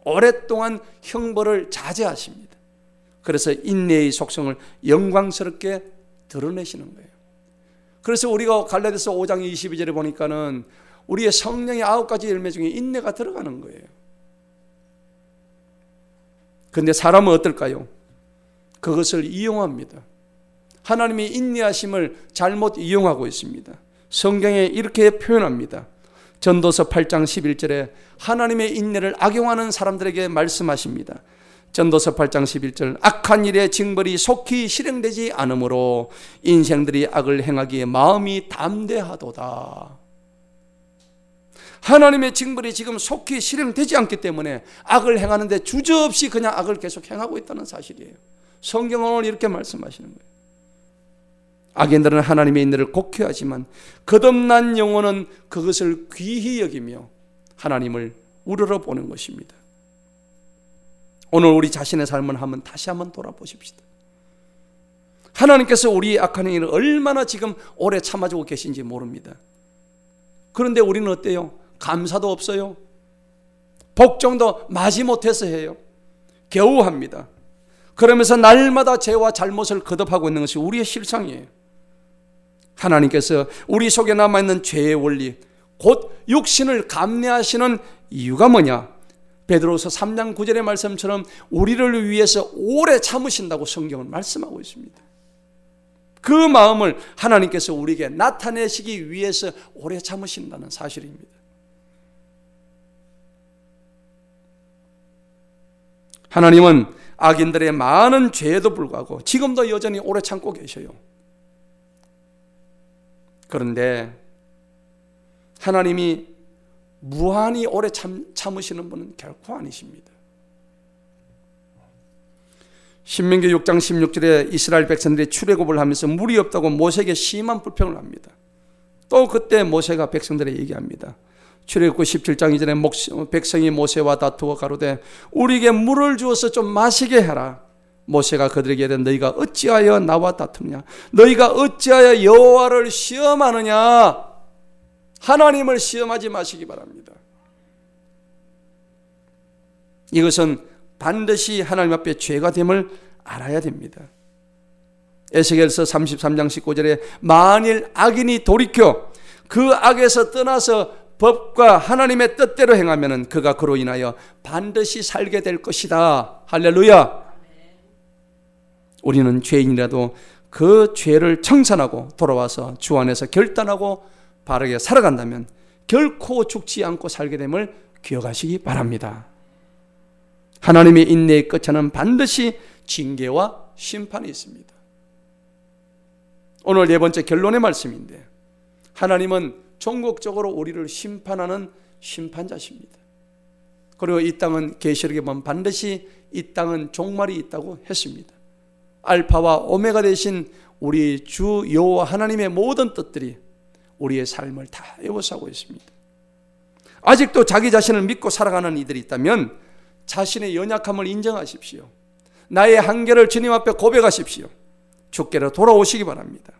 오랫동안 형벌을 자제하십니다. 그래서 인내의 속성을 영광스럽게 드러내시는 거예요. 그래서 우리가 갈라디아서 5장 22절에 보니까는 우리의 성령의 9가지 열매 중에 인내가 들어가는 거예요. 그런데 사람은 어떨까요? 그것을 이용합니다. 하나님이 인내하심을 잘못 이용하고 있습니다. 성경에 이렇게 표현합니다. 전도서 8장 11절에 하나님의 인내를 악용하는 사람들에게 말씀하십니다. 전도서 8장 11절, 악한 일의 징벌이 속히 실행되지 않으므로 인생들이 악을 행하기에 마음이 담대하도다. 하나님의 징벌이 지금 속히 실행되지 않기 때문에 악을 행하는데 주저없이 그냥 악을 계속 행하고 있다는 사실이에요. 성경은 오늘 이렇게 말씀하시는 거예요. 악인들은 하나님의 인내를 곡해하지만 거듭난 영혼은 그것을 귀히 여기며 하나님을 우러러보는 것입니다. 오늘 우리 자신의 삶을 다시 한번 돌아보십시다. 하나님께서 우리의 악한 행위를 얼마나 지금 오래 참아주고 계신지 모릅니다. 그런데 우리는 어때요? 감사도 없어요. 복종도 마지못해서 해요. 겨우 합니다. 그러면서 날마다 죄와 잘못을 거듭하고 있는 것이 우리의 실상이에요. 하나님께서 우리 속에 남아있는 죄의 원리, 곧 육신을 감내하시는 이유가 뭐냐? 베드로서 3장 9절의 말씀처럼 우리를 위해서 오래 참으신다고 성경은 말씀하고 있습니다. 그 마음을 하나님께서 우리에게 나타내시기 위해서 오래 참으신다는 사실입니다. 하나님은 악인들의 많은 죄에도 불구하고 지금도 여전히 오래 참고 계셔요. 그런데 하나님이 무한히 오래 참으시는 분은 결코 아니십니다. 신명기 6장 16절에 이스라엘 백성들이 출애굽을 하면서 물이 없다고 모세에게 심한 불평을 합니다. 또 그때 모세가 백성들에게 얘기합니다. 출애굽 17장 이전에 백성이 모세와 다투어 가로되 우리에게 물을 주어서 좀 마시게 해라. 모세가 그들에게 이르되 너희가 어찌하여 나와 다투느냐? 너희가 어찌하여 여호와를 시험하느냐? 하나님을 시험하지 마시기 바랍니다. 이것은 반드시 하나님 앞에 죄가 됨을 알아야 됩니다. 에스겔서 33장 19절에 만일 악인이 돌이켜 그 악에서 떠나서 법과 하나님의 뜻대로 행하면 그가 그로 인하여 반드시 살게 될 것이다. 할렐루야. 우리는 죄인이라도 그 죄를 청산하고 돌아와서 주 안에서 결단하고 바르게 살아간다면 결코 죽지 않고 살게 됨을 기억하시기 바랍니다. 하나님의 인내의 끝에는 반드시 징계와 심판이 있습니다. 오늘 네 번째 결론의 말씀인데, 하나님은 종국적으로 우리를 심판하는 심판자십니다. 그리고 이 땅은 계시록에 보면 반드시 이 땅은 종말이 있다고 했습니다. 알파와 오메가 되신 우리 주 여호와 하나님의 모든 뜻들이 우리의 삶을 다 에워싸고 있습니다. 아직도 자기 자신을 믿고 살아가는 이들이 있다면 자신의 연약함을 인정하십시오. 나의 한계를 주님 앞에 고백하십시오. 주께로 돌아오시기 바랍니다.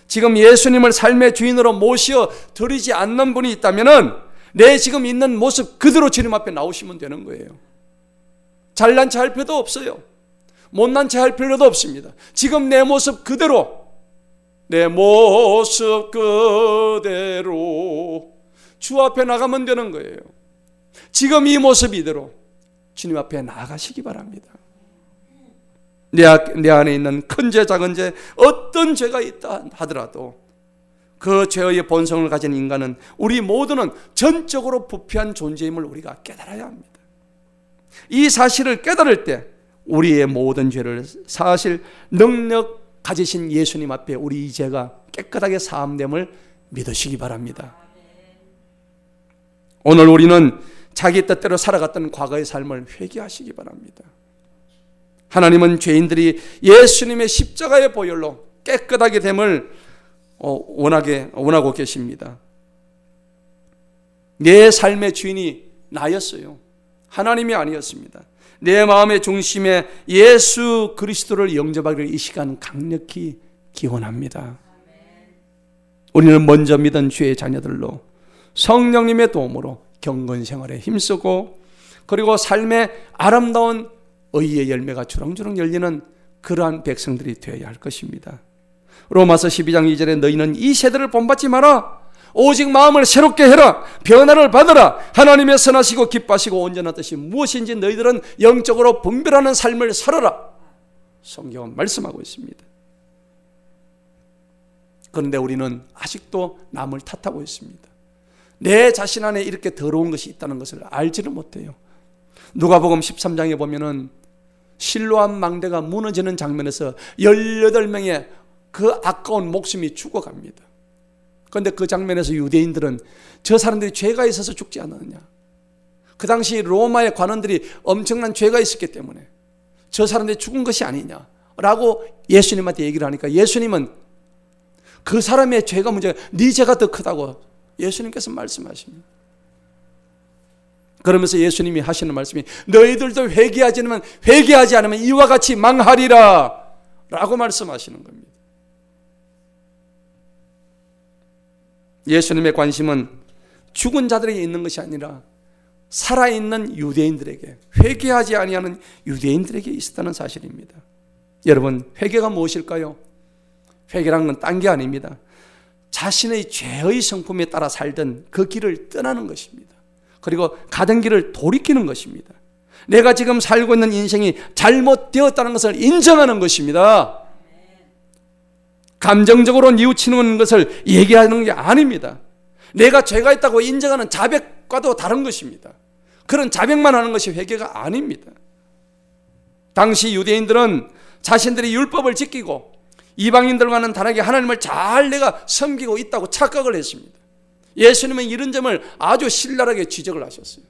지금 예수님을 삶의 주인으로 모셔 드리지 않는 분이 있다면 내 지금 있는 모습 그대로 주님 앞에 나오시면 되는 거예요. 잘난 체 할 필요도 없어요. 못난 체 할 필요도 없습니다. 지금 내 모습 그대로, 내 모습 그대로 주 앞에 나가면 되는 거예요. 지금 이 모습 이대로 주님 앞에 나가시기 바랍니다. 내 안에 있는 큰 죄 작은 죄 어떤 죄가 있다 하더라도 그 죄의 본성을 가진 인간은 우리 모두는 전적으로 부패한 존재임을 우리가 깨달아야 합니다. 이 사실을 깨달을 때 우리의 모든 죄를 사실 능력 가지신 예수님 앞에 우리 이 죄가 깨끗하게 사함됨을 믿으시기 바랍니다. 오늘 우리는 자기 뜻대로 살아갔던 과거의 삶을 회개하시기 바랍니다. 하나님은 죄인들이 예수님의 십자가의 보혈로 깨끗하게 됨을 원하고 계십니다. 내 삶의 주인이 나였어요. 하나님이 아니었습니다. 내 마음의 중심에 예수 그리스도를 영접하기를 이 시간 강력히 기원합니다. 우리는 먼저 믿은 주의 자녀들로 성령님의 도움으로 경건 생활에 힘쓰고 그리고 삶의 아름다운 의의 열매가 주렁주렁 열리는 그러한 백성들이 되어야 할 것입니다. 로마서 12장 2절에 너희는 이 세대를 본받지 마라. 오직 마음을 새롭게 해라. 변화를 받으라. 하나님의 선하시고 기뻐하시고 온전한 뜻이 무엇인지 너희들은 영적으로 분별하는 삶을 살아라. 성경은 말씀하고 있습니다. 그런데 우리는 아직도 남을 탓하고 있습니다. 내 자신 안에 이렇게 더러운 것이 있다는 것을 알지를 못해요. 누가복음 13장에 보면은 실로암 망대가 무너지는 장면에서 18명의 그 아까운 목숨이 죽어갑니다. 그런데 그 장면에서 유대인들은 저 사람들이 죄가 있어서 죽지 않았느냐, 그 당시 로마의 관원들이 엄청난 죄가 있었기 때문에 저 사람들이 죽은 것이 아니냐라고 예수님한테 얘기를 하니까 예수님은 그 사람의 죄가 문제가 네 죄가 더 크다고 예수님께서 말씀하십니다. 그러면서 예수님이 하시는 말씀이 너희들도 회개하지 않으면 이와 같이 망하리라 라고 말씀하시는 겁니다. 예수님의 관심은 죽은 자들에게 있는 것이 아니라 살아있는 유대인들에게, 회개하지 아니하는 유대인들에게 있었다는 사실입니다. 여러분, 회개가 무엇일까요? 회개란 건 딴 게 아닙니다. 자신의 죄의 성품에 따라 살던 그 길을 떠나는 것입니다. 그리고 가던 길을 돌이키는 것입니다. 내가 지금 살고 있는 인생이 잘못되었다는 것을 인정하는 것입니다. 감정적으로 뉘우치는 것을 얘기하는 게 아닙니다. 내가 죄가 있다고 인정하는 자백과도 다른 것입니다. 그런 자백만 하는 것이 회개가 아닙니다. 당시 유대인들은 자신들이 율법을 지키고 이방인들과는 다르게 하나님을 잘 내가 섬기고 있다고 착각을 했습니다. 예수님은 이런 점을 아주 신랄하게 지적을 하셨어요.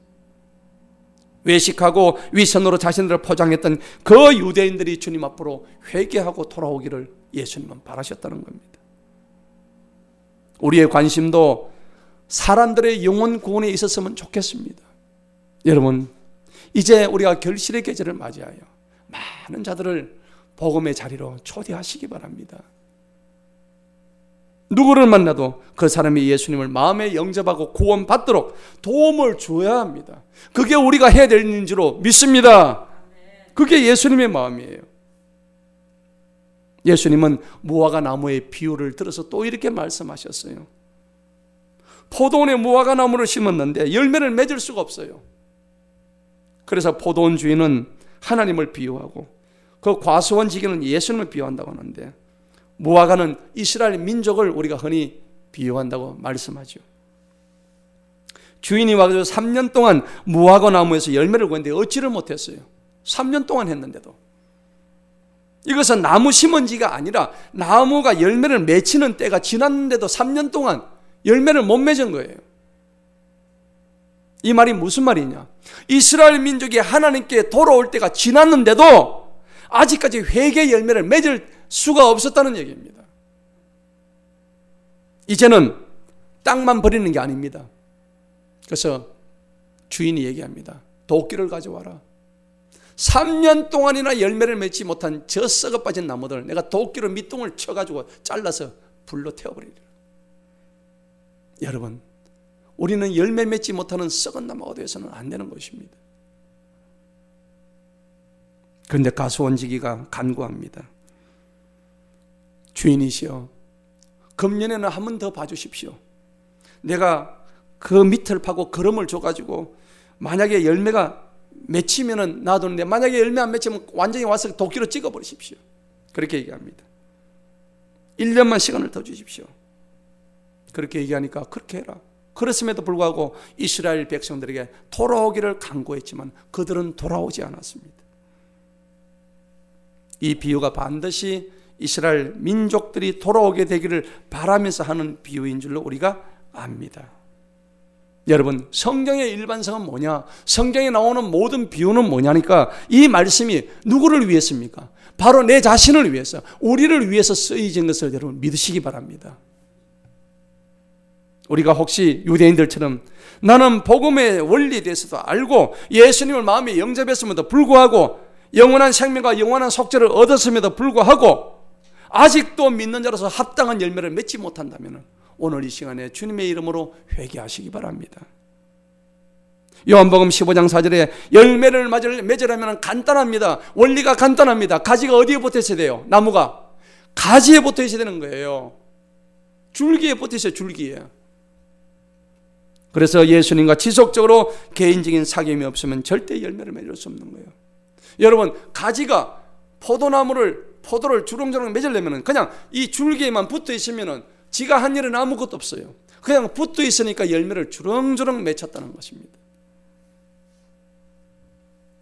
외식하고 위선으로 자신들을 포장했던 그 유대인들이 주님 앞으로 회개하고 돌아오기를 예수님은 바라셨다는 겁니다. 우리의 관심도 사람들의 영혼 구원에 있었으면 좋겠습니다. 여러분, 이제 우리가 결실의 계절을 맞이하여 많은 자들을 복음의 자리로 초대하시기 바랍니다. 누구를 만나도 그 사람이 예수님을 마음에 영접하고 구원받도록 도움을 줘야 합니다. 그게 우리가 해야 될 일인 줄로 믿습니다. 그게 예수님의 마음이에요. 예수님은 무화과 나무의 비유를 들어서 또 이렇게 말씀하셨어요. 포도원에 무화과 나무를 심었는데 열매를 맺을 수가 없어요. 그래서 포도원 주인은 하나님을 비유하고 그 과수원 지기는 예수님을 비유한다고 하는데, 무화과는 이스라엘 민족을 우리가 흔히 비유한다고 말씀하죠. 주인이 와서 3년 동안 무화과 나무에서 열매를 구했는데 얻지를 못했어요. 3년 동안 했는데도. 이것은 나무 심은 지가 아니라 나무가 열매를 맺히는 때가 지났는데도 3년 동안 열매를 못 맺은 거예요. 이 말이 무슨 말이냐? 이스라엘 민족이 하나님께 돌아올 때가 지났는데도 아직까지 회개 열매를 맺을 수가 없었다는 얘기입니다. 이제는 땅만 버리는 게 아닙니다. 그래서 주인이 얘기합니다. 도끼를 가져와라. 3년 동안이나 열매를 맺지 못한 저 썩어 빠진 나무들 내가 도끼로 밑둥을 쳐가지고 잘라서 불로 태워버리리라. 여러분, 우리는 열매 맺지 못하는 썩은 나무가 되어서는 안 되는 것입니다. 그런데 가수원지기가 간구합니다. 주인이시여, 금년에는 한 번 더 봐주십시오. 내가 그 밑을 파고 거름을 줘가지고 만약에 열매가 맺히면은 놔두는데 만약에 열매 안 맺히면 완전히 와서 도끼로 찍어버리십시오. 그렇게 얘기합니다. 1년만 시간을 더 주십시오. 그렇게 얘기하니까 그렇게 해라. 그랬음에도 불구하고 이스라엘 백성들에게 돌아오기를 간구했지만 그들은 돌아오지 않았습니다. 이 비유가 반드시 이스라엘 민족들이 돌아오게 되기를 바라면서 하는 비유인 줄로 우리가 압니다. 여러분, 성경의 일반성은 뭐냐? 성경에 나오는 모든 비유는 뭐냐니까 이 말씀이 누구를 위해서입니까? 바로 내 자신을 위해서, 우리를 위해서 쓰여진 것을 여러분 믿으시기 바랍니다. 우리가 혹시 유대인들처럼 나는 복음의 원리에 대해서도 알고 예수님을 마음에 영접했음에도 불구하고 영원한 생명과 영원한 속죄를 얻었음에도 불구하고 아직도 믿는 자로서 합당한 열매를 맺지 못한다면 오늘 이 시간에 주님의 이름으로 회개하시기 바랍니다. 요한복음 15장 4절에 열매를 맺으려면 간단합니다. 원리가 간단합니다. 가지가 어디에 붙어 있어야 돼요? 나무가 가지에 붙어 있어야 되는 거예요. 줄기에 붙어 있어요. 줄기에. 그래서 예수님과 지속적으로 개인적인 사귐이 없으면 절대 열매를 맺을 수 없는 거예요. 여러분, 가지가 포도를 주렁주렁 맺으려면 그냥 이 줄기에만 붙어 있으면 지가 한 일은 아무것도 없어요. 그냥 붙어 있으니까 열매를 주렁주렁 맺혔다는 것입니다.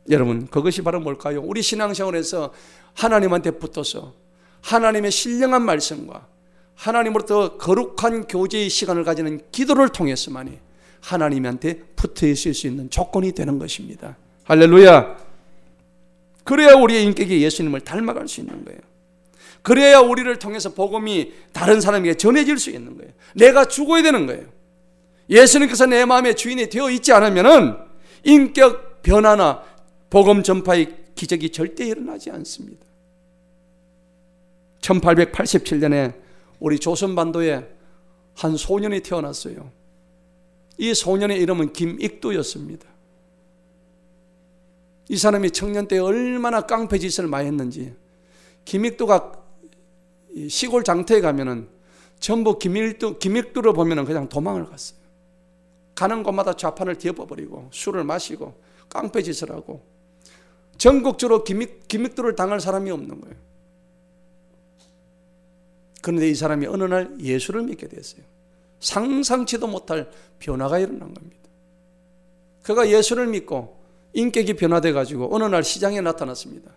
여러분, 그것이 바로 뭘까요? 우리 신앙생활에서 하나님한테 붙어서 하나님의 신령한 말씀과 하나님으로부터 거룩한 교제의 시간을 가지는 기도를 통해서만이 하나님한테 붙어 있을 수 있는 조건이 되는 것입니다. 할렐루야. 그래야 우리의 인격이 예수님을 닮아갈 수 있는 거예요. 그래야 우리를 통해서 복음이 다른 사람에게 전해질 수 있는 거예요. 내가 죽어야 되는 거예요. 예수님께서 내 마음의 주인이 되어 있지 않으면 인격 변화나 복음 전파의 기적이 절대 일어나지 않습니다. 1887년에 우리 조선반도에 한 소년이 태어났어요. 이 소년의 이름은 김익두였습니다. 이 사람이 청년 때 얼마나 깡패짓을 많이 했는지, 김익두가 시골 장터에 가면은 전부 기믹도를 보면 그냥 도망을 갔어요. 가는 곳마다 좌판을 뒤엎어버리고 술을 마시고 깡패짓을 하고 전국적으로 기믹도를 당할 사람이 없는 거예요. 그런데 이 사람이 어느 날 예수를 믿게 됐어요. 상상치도 못할 변화가 일어난 겁니다. 그가 예수를 믿고 인격이 변화돼 가지고 어느 날 시장에 나타났습니다.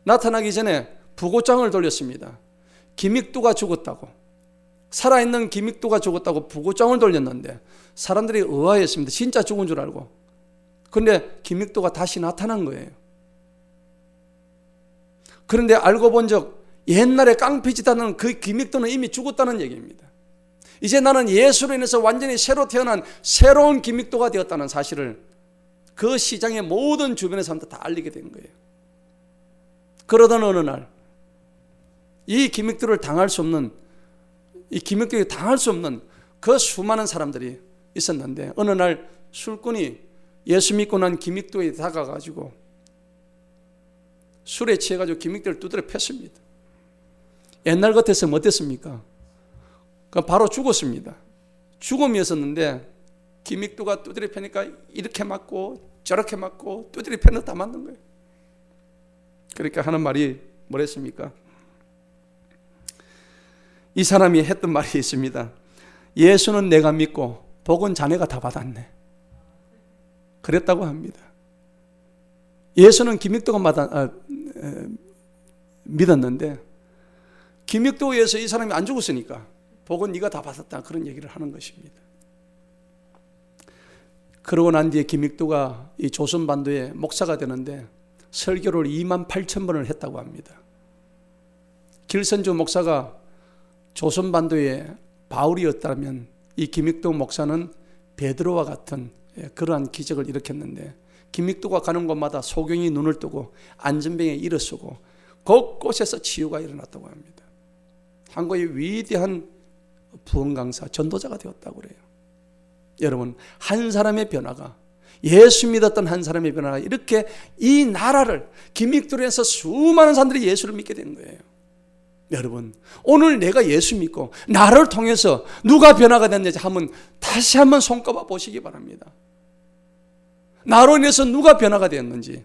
나타나기 전에 부고장을 돌렸습니다. 기믹도가 죽었다고, 살아있는 기믹도가 죽었다고 부고장을 돌렸는데 사람들이 의아했습니다. 진짜 죽은 줄 알고. 그런데 기믹도가 다시 나타난 거예요. 그런데 알고 본 적 옛날에 깡패짓하는 그 기믹도는 이미 죽었다는 얘기입니다. 이제 나는 예수로 인해서 완전히 새로 태어난 새로운 기믹도가 되었다는 사실을 그 시장의 모든 주변의 사람들 다 알리게 된 거예요. 그러던 어느 날 이 기믹도를 당할 수 없는, 이 기믹도에 당할 수 없는 그 수많은 사람들이 있었는데 어느 날 술꾼이 예수 믿고 난 기믹도에 다가가지고 술에 취해가지고 기믹도를 두드려 팼습니다. 옛날 같았으면 어땠습니까? 바로 죽었습니다. 죽음이었었는데 기믹도가 두드려 패니까 이렇게 맞고 저렇게 맞고 두드려 패는 다 맞는 거예요. 그러니까 하는 말이 뭐랬습니까? 이 사람이 했던 말이 있습니다. 예수는 내가 믿고 복은 자네가 다 받았네. 그랬다고 합니다. 예수는 기믹도가 믿었는데 기믹도에 의해서 이 사람이 안 죽었으니까 복은 네가 다 받았다, 그런 얘기를 하는 것입니다. 그러고 난 뒤에 기믹도가 이 조선반도의 목사가 되는데 설교를 28,000번을 했다고 합니다. 길선주 목사가 조선반도의 바울이었다면 이 기믹도 목사는 베드로와 같은 그러한 기적을 일으켰는데 기믹도가 가는 곳마다 소경이 눈을 뜨고 안전병에 일어서고 곳곳에서 치유가 일어났다고 합니다. 한국의 위대한 부흥 강사, 전도자가 되었다고 그래요. 여러분, 한 사람의 변화가, 예수 믿었던 한 사람의 변화가 이렇게 이 나라를, 기믹도로 해서 수많은 사람들이 예수를 믿게 된 거예요. 여러분, 오늘 내가 예수 믿고 나를 통해서 누가 변화가 됐는지 다시 한번 손꼽아 보시기 바랍니다. 나로 인해서 누가 변화가 되었는지,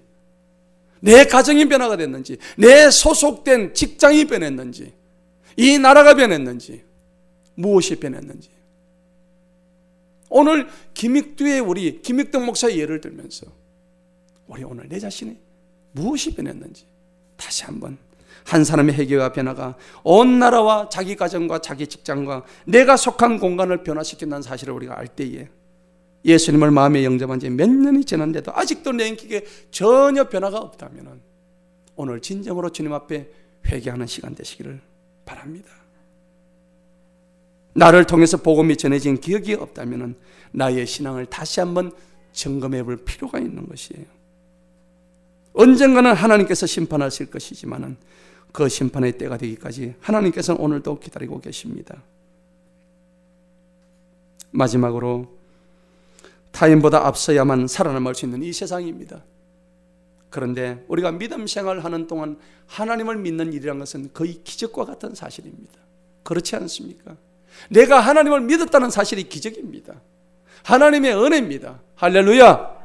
내 가정이 변화가 됐는지, 내 소속된 직장이 변했는지, 이 나라가 변했는지, 무엇이 변했는지. 오늘 우리 김익동 목사의 예를 들면서 우리 오늘 내 자신이 무엇이 변했는지 다시 한번, 한 사람의 회개와 변화가 온 나라와 자기 가정과 자기 직장과 내가 속한 공간을 변화시킨다는 사실을 우리가 알 때에 예수님을 마음에 영접한 지 몇 년이 지났는데도 아직도 내 인격에 전혀 변화가 없다면 오늘 진정으로 주님 앞에 회개하는 시간 되시기를 바랍니다. 나를 통해서 복음이 전해진 기억이 없다면 나의 신앙을 다시 한번 점검해 볼 필요가 있는 것이에요. 언젠가는 하나님께서 심판하실 것이지만 그 심판의 때가 되기까지 하나님께서는 오늘도 기다리고 계십니다. 마지막으로 타인보다 앞서야만 살아남을 수 있는 이 세상입니다. 그런데 우리가 믿음 생활을 하는 동안 하나님을 믿는 일이란 것은 거의 기적과 같은 사실입니다. 그렇지 않습니까? 내가 하나님을 믿었다는 사실이 기적입니다. 하나님의 은혜입니다. 할렐루야.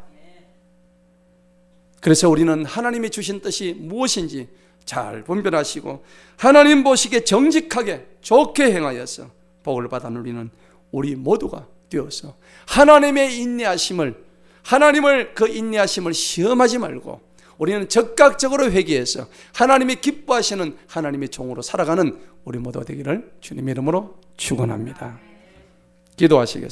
그래서 우리는 하나님이 주신 뜻이 무엇인지 잘 분별하시고 하나님 보시기에 정직하게 좋게 행하여서 복을 받아 누리는 우리 모두가 되어서 하나님의 그 인내하심을 시험하지 말고 우리는 적극적으로 회개해서 하나님이 기뻐하시는 하나님의 종으로 살아가는 우리 모두가 되기를 주님의 이름으로 축원합니다. 기도하시겠습니다.